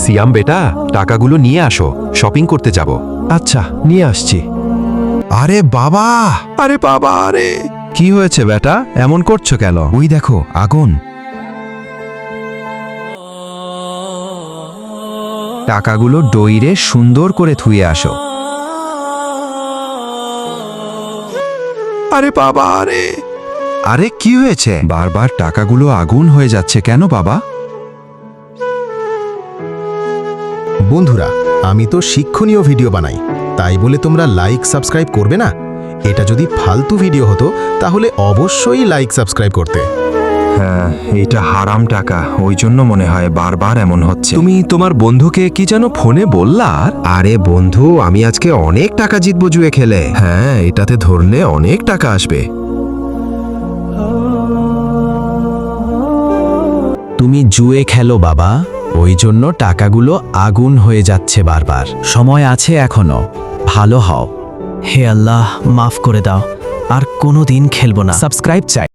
সিয়াম বেটা, টাকাগুলো নিয়ে আসো, শপিং করতে যাব। আচ্ছা, নিয়ে আসছি। আরে বাবা, আরে কি হয়েছে বেটা, এমন করছো কেন? ওই দেখো আগুন। টাকাগুলো ডইরে সুন্দর করে থুয়ে আসো। আরে বাবা, আরে কি হয়েছে? বারবার টাকাগুলো আগুন হয়ে যাচ্ছে কেন বাবা? বন্ধুরা, আমি তো শিক্ষণীয় ভিডিও বানাই, তাই বলে তোমরা লাইক সাবস্ক্রাইব করবে না? এটা যদি ফালতু ভিডিও হতো তাহলে অবশ্যই লাইক সাবস্ক্রাইব করতে। হ্যাঁ, এটা হারাম টাকা, ওই জন্য মনে হয় বারবার এমন হচ্ছে। তুমি তোমার বন্ধুকে কি যেন ফোনে বললা? আরে বন্ধু, আমি আজকে অনেক টাকা জিতবো জুয়ে খেলে। হ্যাঁ, এটাতে ধরলে অনেক টাকা আসবে। তুমি জুয়ে খেলো বাবা, ওই জন্য টাকাগুলো আগুন হয়ে যাচ্ছে বারবার। সময় আছে এখনো, ভালো হও। হে আল্লাহ, মাফ করে দাও, আর কোনো দিন খেলবো না। সাবস্ক্রাইব চাই।